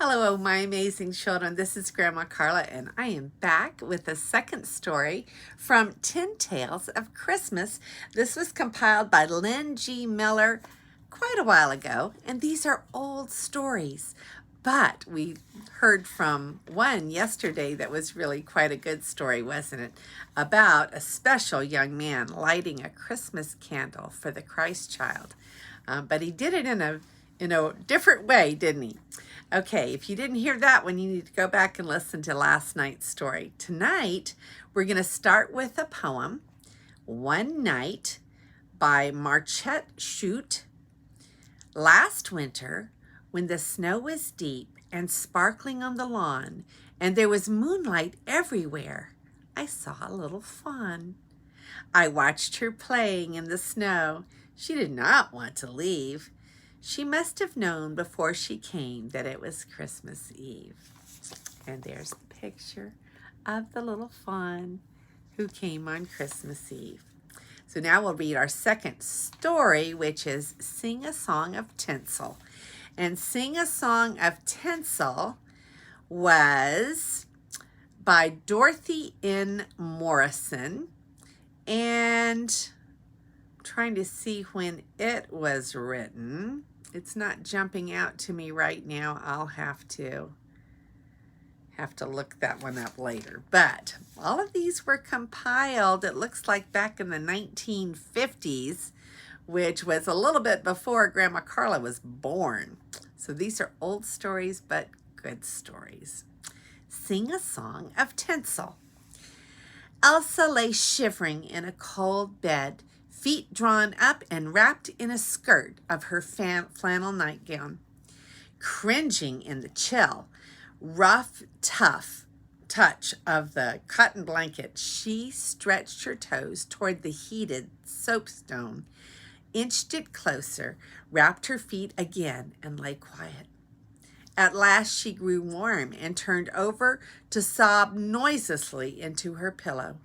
Hello, my amazing children. This is Grandma Carla, and I am back with a second story from 10 Tales of Christmas. This was compiled by Lynne G. Miller quite a while ago, and these are old stories. But we heard from one yesterday that was really quite a good story, wasn't it? About a special young man lighting a Christmas candle for the Christ child. But he did it in a different way, didn't he? Okay, if you didn't hear that one, you need to go back and listen to last night's story. Tonight, we're going to start with a poem, One Night by Marchette Chute. Last winter, when the snow was deep and sparkling on the lawn, and there was moonlight everywhere, I saw a little fawn. I watched her playing in the snow. She did not want to leave. She must have known before she came that it was Christmas Eve. And there's the picture of the little fawn who came on Christmas Eve. So now we'll read our second story, which is Sing a Song of Tinsel. And Sing a Song of Tinsel was by Dorothy N. Morrison. And I'm trying to see when it was written. It's not jumping out to me right now. I'll have to look that one up later. But all of these were compiled, it looks like back in the 1950s, which was a little bit before Grandma Carla was born. So these are old stories, but good stories. Sing a Song of Tinsel. Elsa lay shivering in a cold bed, feet drawn up and wrapped in a skirt of her flannel nightgown. Cringing in the chill, rough, tough touch of the cotton blanket, she stretched her toes toward the heated soapstone, inched it closer, wrapped her feet again, and lay quiet. At last she grew warm and turned over to sob noiselessly into her pillow.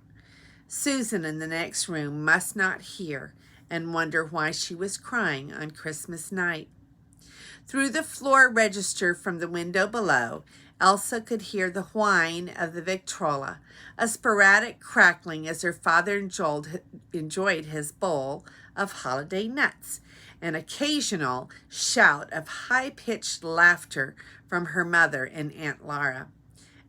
Susan in the next room must not hear and wonder why she was crying on Christmas night. Through the floor register from the window below, Elsa could hear the whine of the Victrola, a sporadic crackling as her father enjoyed his bowl of holiday nuts, an occasional shout of high-pitched laughter from her mother and Aunt Laura.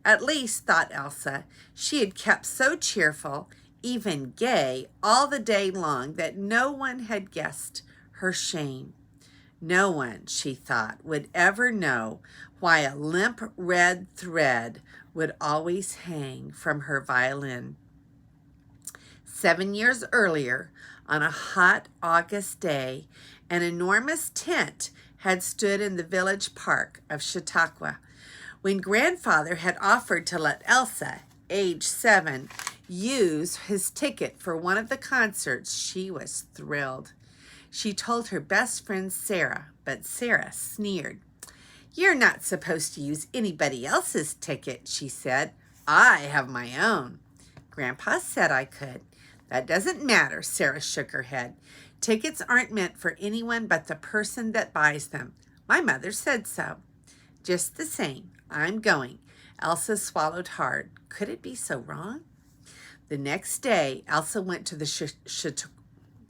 At least, thought Elsa, she had kept so cheerful, even gay, all the day long that no one had guessed her shame. No one, she thought, would ever know why a limp red thread would always hang from her violin. 7 years earlier, on a hot August day, an enormous tent had stood in the village park of Chautauqua. When Grandfather had offered to let Elsa, age 7, use his ticket for one of the concerts, she was thrilled. She told her best friend Sarah, but Sarah sneered. "You're not supposed to use anybody else's ticket," she said. "I have my own." "Grandpa said I could." "That doesn't matter," Sarah shook her head. "Tickets aren't meant for anyone but the person that buys them. My mother said so." "Just the same, I'm going." Elsa swallowed hard. Could it be so wrong? The next day, Elsa went to the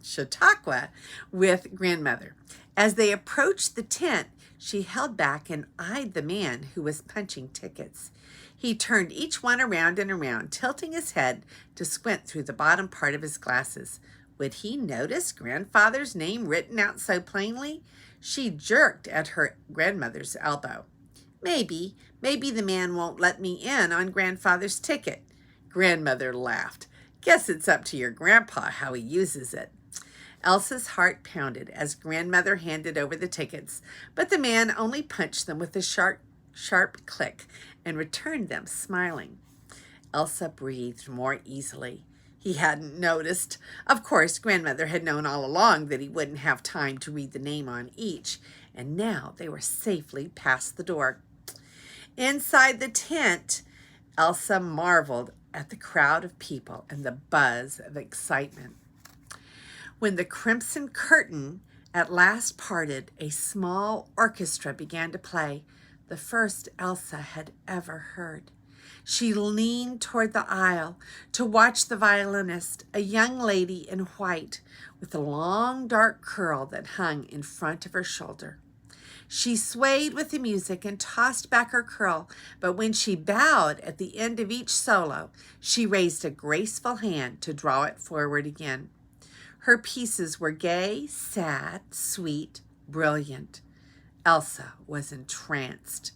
Chautauqua with Grandmother. As they approached the tent, she held back and eyed the man who was punching tickets. He turned each one around and around, tilting his head to squint through the bottom part of his glasses. Would he notice Grandfather's name written out so plainly? She jerked at her grandmother's elbow. Maybe the man won't let me in on Grandfather's ticket." Grandmother laughed. "Guess it's up to your grandpa how he uses it." Elsa's heart pounded as Grandmother handed over the tickets, but the man only punched them with a sharp click and returned them smiling. Elsa breathed more easily. He hadn't noticed. Of course, Grandmother had known all along that he wouldn't have time to read the name on each, and now they were safely past the door. Inside the tent, Elsa marveled at the crowd of people and the buzz of excitement. When the crimson curtain at last parted, a small orchestra began to play. the first Elsa had ever heard. She leaned toward the aisle to watch the violinist, a young lady in white with a long dark curl that hung in front of her shoulder. She swayed with the music and tossed back her curl, but when she bowed at the end of each solo, she raised a graceful hand to draw it forward again. Her pieces were gay, sad, sweet, brilliant. Elsa was entranced.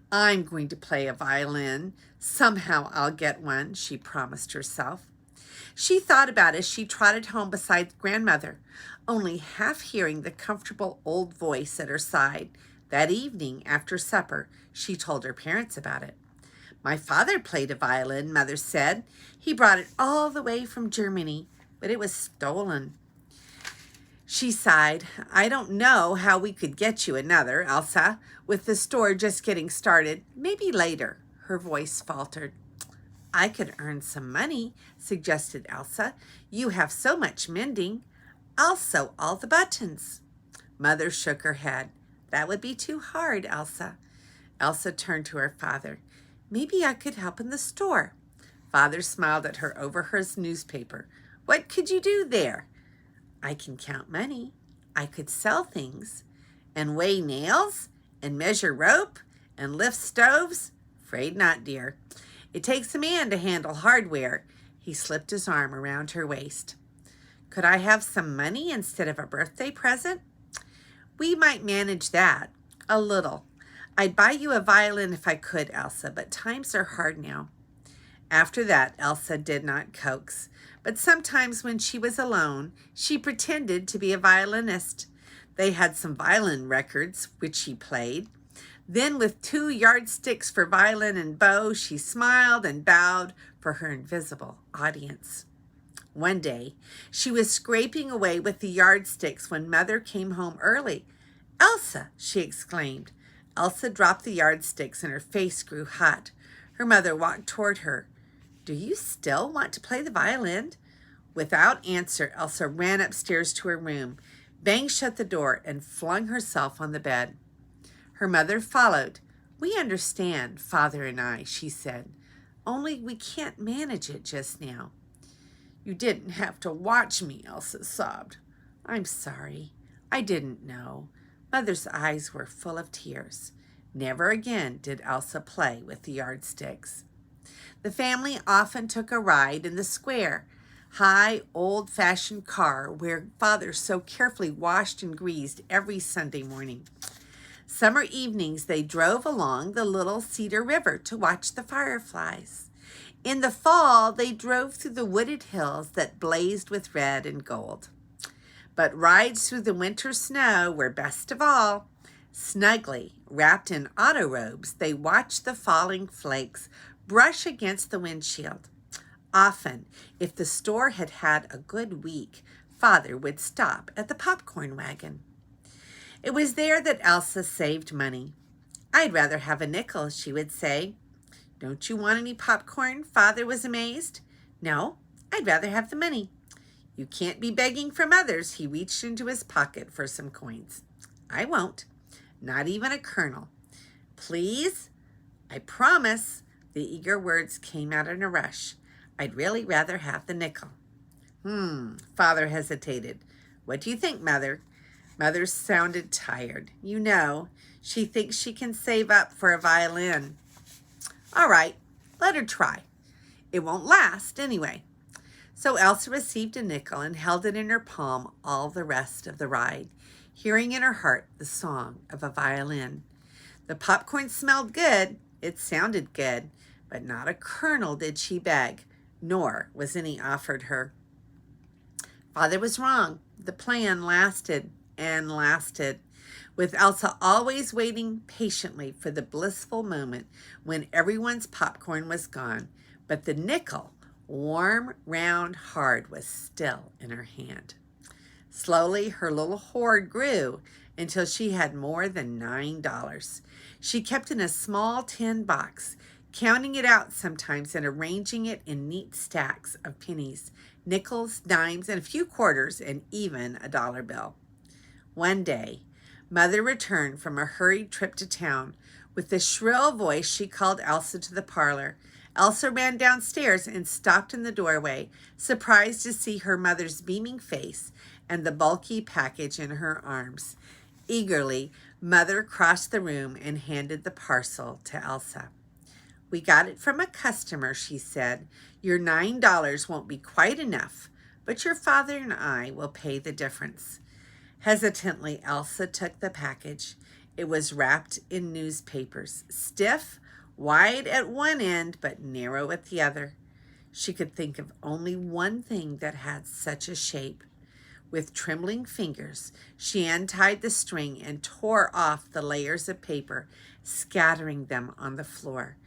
I'm going to play a violin. Somehow I'll get one, she promised herself. She thought about it as she trotted home beside grandmother, only half hearing the comfortable old voice at her side. That evening, after supper, she told her parents about it. My father played a violin, Mother said. He brought it all the way from Germany, but it was stolen. She sighed. I don't know how we could get you another, Elsa, with the store just getting started. Maybe later. Her voice faltered. I could earn some money, suggested Elsa. You have so much mending. I'll sew all the buttons. Mother shook her head. That would be too hard, Elsa. Elsa turned to her father. Maybe I could help in the store. Father smiled at her over his newspaper. What could you do there? I can count money. I could sell things and weigh nails and measure rope and lift stoves. Afraid not, dear. It takes a man to handle hardware. He slipped his arm around her waist. Could I have some money instead of a birthday present? We might manage that. A little. I'd buy you a violin if I could, Elsa, but times are hard now. After that, Elsa did not coax, but sometimes when she was alone, she pretended to be a violinist. They had some violin records, which she played. Then with 2 yardsticks for violin and bow, she smiled and bowed for her invisible audience. One day, she was scraping away with the yardsticks when Mother came home early. Elsa, she exclaimed. Elsa dropped the yardsticks and her face grew hot. Her mother walked toward her. Do you still want to play the violin? Without answer, Elsa ran upstairs to her room, banged shut the door, and flung herself on the bed. Her mother followed. We understand, Father and I, she said. Only we can't manage it just now. You didn't have to watch me, Elsa sobbed. I'm sorry. I didn't know. Mother's eyes were full of tears. Never again did Elsa play with the yardsticks. The family often took a ride in the square, high, old-fashioned car where Father so carefully washed and greased every Sunday morning. Summer evenings they drove along the little Cedar River to watch the fireflies. In the fall, they drove through the wooded hills that blazed with red and gold. But rides through the winter snow were best of all. Snugly wrapped in auto robes, they watched the falling flakes brush against the windshield. Often, if the store had had a good week, Father would stop at the popcorn wagon. It was there that Elsa saved money. I'd rather have a nickel, she would say. Don't you want any popcorn? Father was amazed. No, I'd rather have the money. You can't be begging from others. He reached into his pocket for some coins. I won't. Not even a kernel. Please? I promise. The eager words came out in a rush. I'd really rather have the nickel. Father hesitated. What do you think, Mother? Mother sounded tired. You know, she thinks she can save up for a violin. All right, let her try. It won't last anyway. So Elsa received a nickel and held it in her palm all the rest of the ride, hearing in her heart the song of a violin. The popcorn smelled good. It sounded good, but not a kernel did she beg, nor was any offered her. Father was wrong. The plan lasted and lasted, with Elsa always waiting patiently for the blissful moment when everyone's popcorn was gone, but the nickel, warm, round, hard, was still in her hand. Slowly, her little hoard grew until she had more than $9. She kept in a small tin box, counting it out sometimes and arranging it in neat stacks of pennies, nickels, dimes, and a few quarters, and even a dollar bill. One day, Mother returned from a hurried trip to town With a shrill voice, she called Elsa to the parlor. Elsa ran downstairs and stopped in the doorway, surprised to see her mother's beaming face and the bulky package in her arms. Eagerly, Mother crossed the room and handed the parcel to Elsa. "We got it from a customer," she said. "Your $9 won't be quite enough, but your father and I will pay the difference." Hesitantly, Elsa took the package. It was wrapped in newspapers, stiff, wide at one end, but narrow at the other. She could think of only one thing that had such a shape. With trembling fingers, she untied the string and tore off the layers of paper, scattering them on the floor.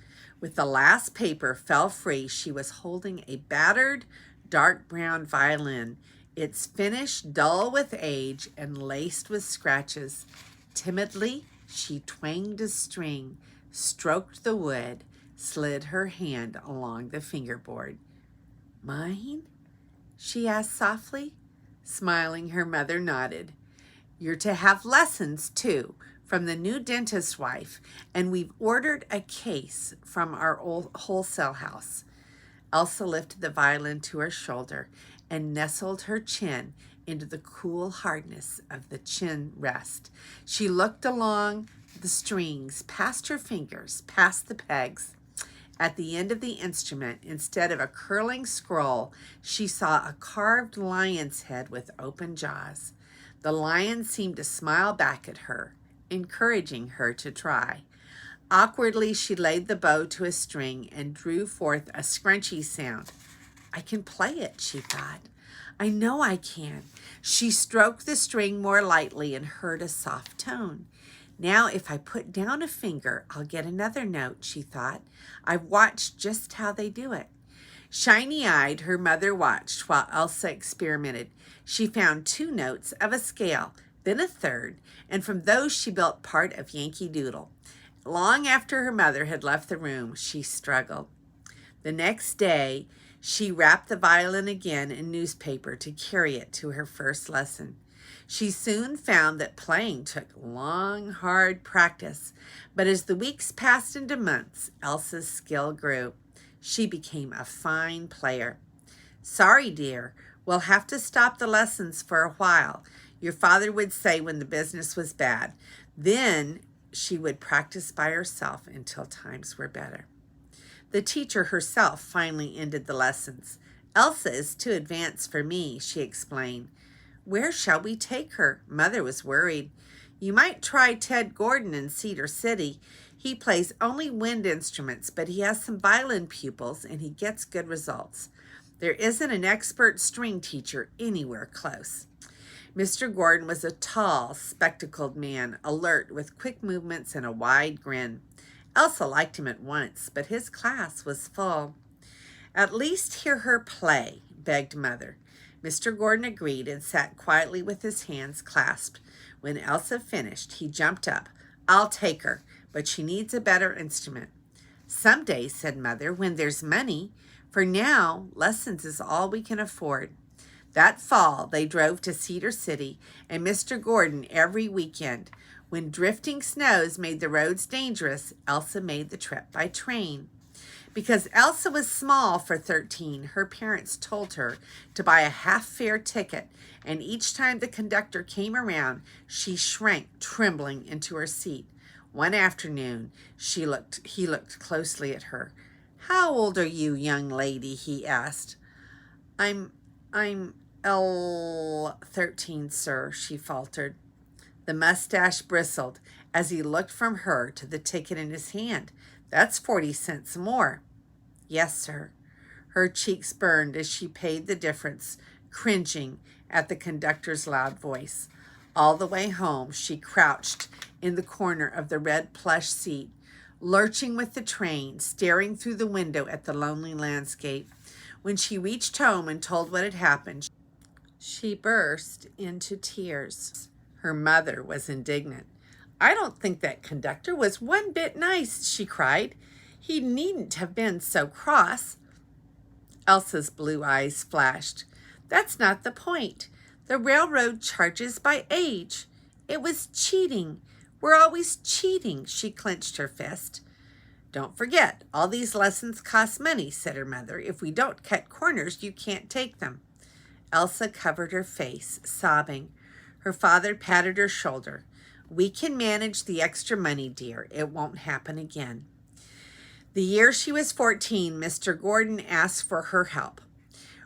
With the last paper fell free, she was holding a battered, dark brown violin, its finish dull with age and laced with scratches. Timidly, she twanged a string, stroked the wood, slid her hand along the fingerboard. "Mine?" she asked softly. Smiling, her mother nodded. "You're to have lessons, too, from the new dentist's wife, and we've ordered a case from our old wholesale house." Elsa lifted the violin to her shoulder and nestled her chin into the cool hardness of the chin rest. She looked along the strings, past her fingers, past the pegs. At the end of the instrument, instead of a curling scroll, she saw a carved lion's head with open jaws. The lion seemed to smile back at her, encouraging her to try. Awkwardly, she laid the bow to a string and drew forth a scrunchy sound. "I can play it," she thought. "I know I can." She stroked the string more lightly and heard a soft tone. "Now, if I put down a finger, I'll get another note," she thought. "I've watched just how they do it." Shiny-eyed, her mother watched while Elsa experimented. She found 2 notes of a scale, then a third, and from those she built part of Yankee Doodle. Long after her mother had left the room, she struggled. The next day, she wrapped the violin again in newspaper to carry it to her first lesson. She soon found that playing took long, hard practice, but as the weeks passed into months, Elsa's skill grew. She became a fine player. "Sorry, dear, we'll have to stop the lessons for a while," your father would say when the business was bad. Then she would practice by herself until times were better. The teacher herself finally ended the lessons. "Elsa is too advanced for me," she explained. "Where shall we take her?" Mother was worried. "You might try Ted Gordon in Cedar City. He plays only wind instruments, but he has some violin pupils and he gets good results. There isn't an expert string teacher anywhere close." Mr. Gordon was a tall, spectacled man, alert with quick movements and a wide grin. Elsa liked him at once, but his class was full. "At least hear her play," begged Mother. Mr. Gordon agreed and sat quietly with his hands clasped. When Elsa finished, he jumped up. "I'll take her, but she needs a better instrument." "Someday," said Mother, "when there's money. For now, lessons is all we can afford." That fall, they drove to Cedar City and Mr. Gordon every weekend. When drifting snows made the roads dangerous, Elsa made the trip by train. Because Elsa was small for 13, her parents told her to buy a half-fare ticket, and each time the conductor came around, she shrank trembling into her seat. One afternoon, he looked closely at her. "How old are you, young lady?" he asked. I'm 13, sir," she faltered. The mustache bristled as he looked from her to the ticket in his hand. "That's 40 cents more." "Yes, sir." Her cheeks burned as she paid the difference, cringing at the conductor's loud voice. All the way home, she crouched in the corner of the red plush seat, lurching with the train, staring through the window at the lonely landscape. When she reached home and told what had happened, she burst into tears. Her mother was indignant. "I don't think that conductor was one bit nice," she cried. "He needn't have been so cross." Elsa's blue eyes flashed. "That's not the point. The railroad charges by age. It was cheating. We're always cheating, she clenched her fist. Don't forget, all these lessons cost money, said her mother. If we don't cut corners, you can't take them. Elsa covered her face, sobbing. Her father patted her shoulder. We can manage the extra money, dear. It won't happen again. The year she was 14, Mr. Gordon asked for her help.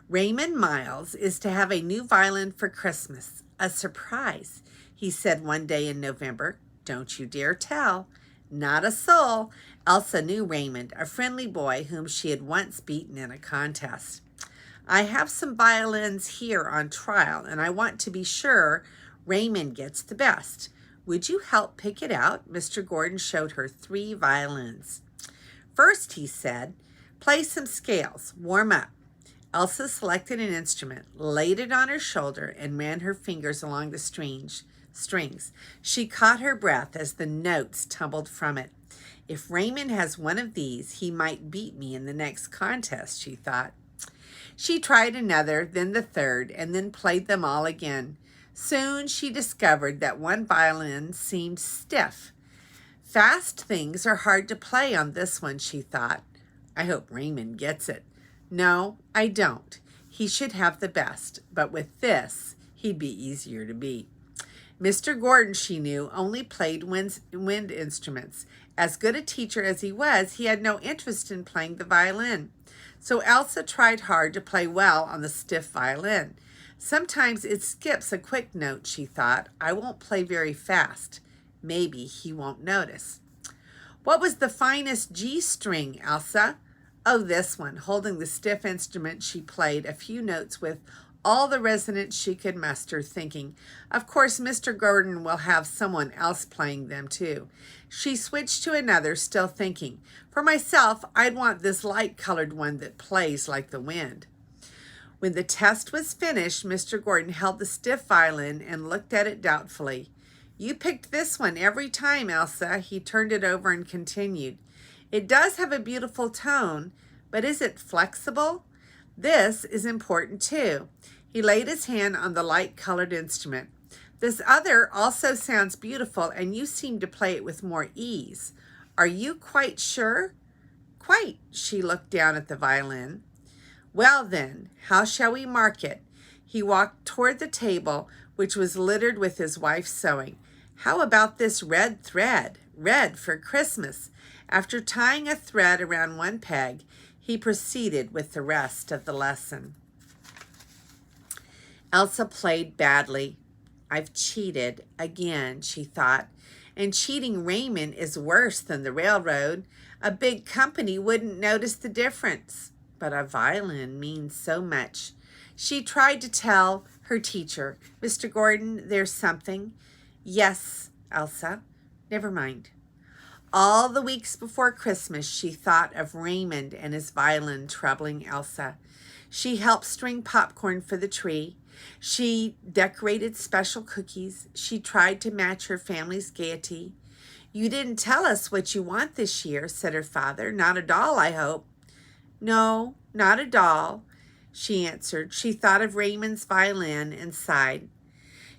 Raymond Miles is to have a new violin for Christmas, a surprise, he said one day in November. Don't you dare tell. Not a soul. Elsa knew Raymond, a friendly boy whom she had once beaten in a contest. I have some violins here on trial, and I want to be sure Raymond gets the best. Would you help pick it out? Mr. Gordon showed her 3 violins. First, he said, play some scales, warm up. Elsa selected an instrument, laid it on her shoulder, and ran her fingers along the strings. She caught her breath as the notes tumbled from it. If Raymond has one of these, he might beat me in the next contest, she thought. She tried another, then the third, and then played them all again. Soon she discovered that one violin seemed stiff. Fast things are hard to play on this one, she thought. I hope Raymond gets it. No, I don't. He should have the best, but with this, he'd be easier to beat. Mr. Gordon, she knew, only played wind instruments. As good a teacher as he was, he had no interest in playing the violin. So Elsa tried hard to play well on the stiff violin. Sometimes it skips a quick note, she thought. I won't play very fast. Maybe he won't notice. What was the finest G string, Elsa? Oh, this one. Holding the stiff instrument, she played a few notes with all the resonance she could muster, thinking, of course, Mr. Gordon will have someone else playing them too. She switched to another, still thinking, for myself, I'd want this light-colored one that plays like the wind. When the test was finished, Mr. Gordon held the stiff violin and looked at it doubtfully. You picked this one every time, Elsa. He turned it over and continued. It does have a beautiful tone, but is it flexible? This is important too. He laid his hand on the light-colored instrument. This other also sounds beautiful, and you seem to play it with more ease. Are you quite sure? Quite. She looked down at the violin. Well then, how shall we mark it? He walked toward the table, which was littered with his wife's sewing. How about this red thread? Red for Christmas. After tying a thread around one peg, he proceeded with the rest of the lesson. Elsa played badly. I've cheated again, she thought. And cheating Raymond is worse than the railroad. A big company wouldn't notice the difference. But a violin means so much. She tried to tell her teacher, Mr. Gordon, there's something. Yes, Elsa. Never mind. All the weeks before Christmas, she thought of Raymond and his violin troubling Elsa. She helped string popcorn for the tree. She decorated special cookies. She tried to match her family's gaiety. You didn't tell us what you want this year, said her father. Not a doll, I hope. No, not a doll, she answered. She thought of Raymond's violin and sighed.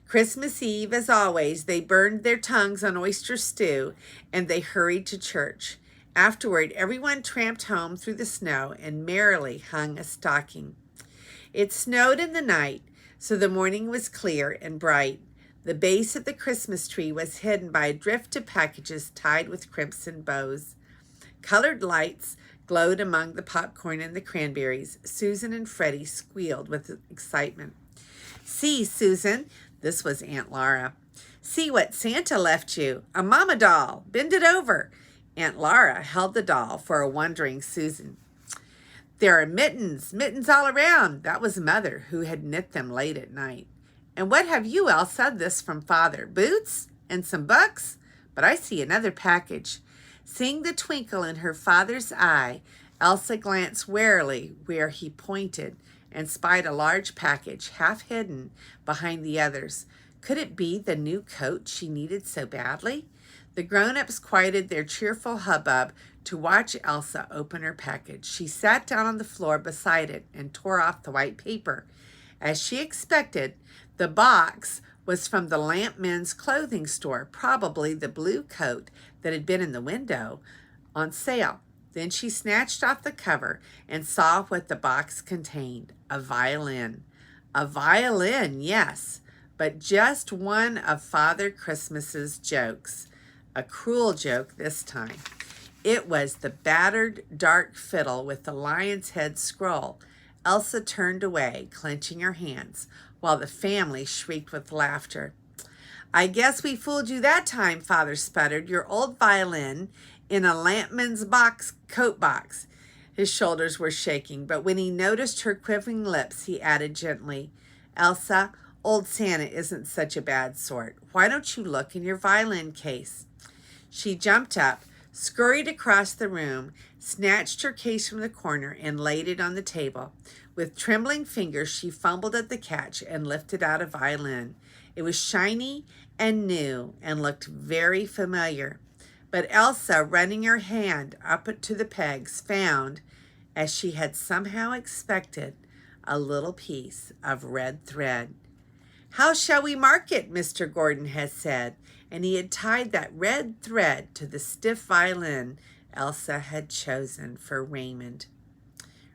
Christmas Eve, as always, they burned their tongues on oyster stew, and they hurried to church. Afterward, everyone tramped home through the snow and merrily hung a stocking. It snowed in the night, so the morning was clear and bright. The base of the Christmas tree was hidden by a drift of packages tied with crimson bows. Colored lights glowed among the popcorn and the cranberries. Susan and Freddie squealed with excitement. See, Susan, this was Aunt Laura. See what Santa left you, a mama doll. Bend it over. Aunt Laura held the doll for a wondering Susan. There are mittens all around. That was Mother, who had knit them late at night. And what have you, Elsa? This from Father. Boots and some books? But I see another package. Seeing the twinkle in her father's eye, Elsa glanced warily where he pointed and spied a large package half hidden behind the others. Could it be the new coat she needed so badly? The grown-ups quieted their cheerful hubbub to watch Elsa open her package. She sat down on the floor beside it and tore off the white paper. As she expected, the box was from the Lamp Men's clothing store, probably the blue coat that had been in the window on sale. Then she snatched off the cover and saw what the box contained, a violin. A violin, yes, but just one of Father Christmas's jokes. A cruel joke this time. It was the battered dark fiddle with the lion's head scroll. Elsa turned away, clenching her hands, while the family shrieked with laughter. "I guess we fooled you that time," Father sputtered. "Your old violin in a lampman's coat box." His shoulders were shaking, but when he noticed her quivering lips, he added gently, "Elsa, old Santa isn't such a bad sort. Why don't you look in your violin case?" She jumped up, scurried across the room, snatched her case from the corner, and laid it on the table. With trembling fingers, she fumbled at the catch and lifted out a violin. It was shiny and new and looked very familiar. But Elsa, running her hand up to the pegs, found, as she had somehow expected, a little piece of red thread. "How shall we mark it?" Mr. Gordon had said, and he had tied that red thread to the stiff violin Elsa had chosen for Raymond.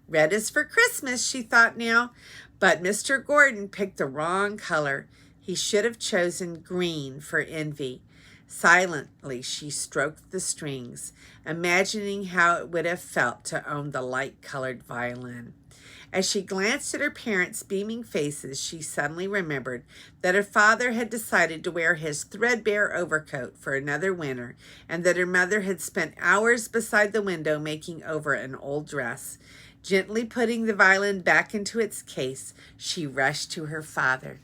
Red is for Christmas, she thought now, but Mr. Gordon picked the wrong color. He should have chosen green for envy. Silently, she stroked the strings, imagining how it would have felt to own the light-colored violin. As she glanced at her parents' beaming faces, she suddenly remembered that her father had decided to wear his threadbare overcoat for another winter, and that her mother had spent hours beside the window making over an old dress. Gently putting the violin back into its case, she rushed to her father.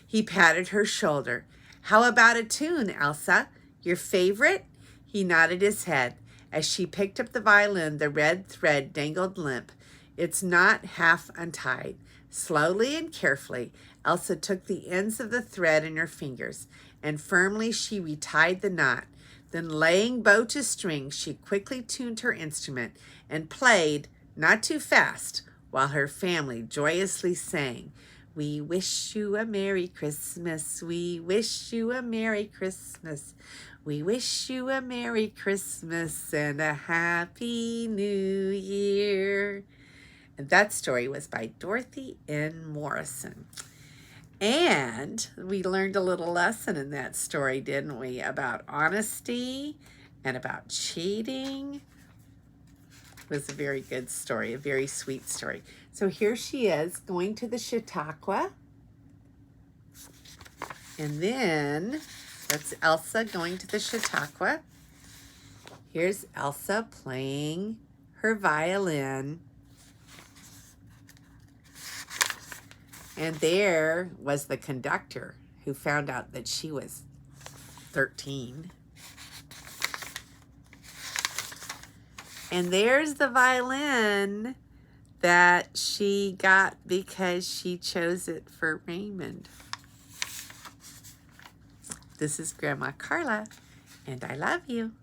He patted her shoulder. "How about a tune, Elsa? Your favorite?" He nodded his head. As she picked up the violin, the red thread dangled limp. Its knot half untied. Slowly and carefully, Elsa took the ends of the thread in her fingers, and firmly she retied the knot. Then, laying bow to string, she quickly tuned her instrument and played, not too fast, while her family joyously sang, "We wish you a Merry Christmas, we wish you a Merry Christmas, we wish you a Merry Christmas and a Happy New Year." And that story was by Dorothy N. Morrison. And we learned a little lesson in that story, didn't we? About honesty and about cheating. It was a very good story, a very sweet story. So here she is going to the Chautauqua. And then that's Elsa going to the Chautauqua. Here's Elsa playing her violin. And there was the conductor who found out that she was 13. And there's the violin that she got because she chose it for Raymond. This is Grandma Carla, and I love you.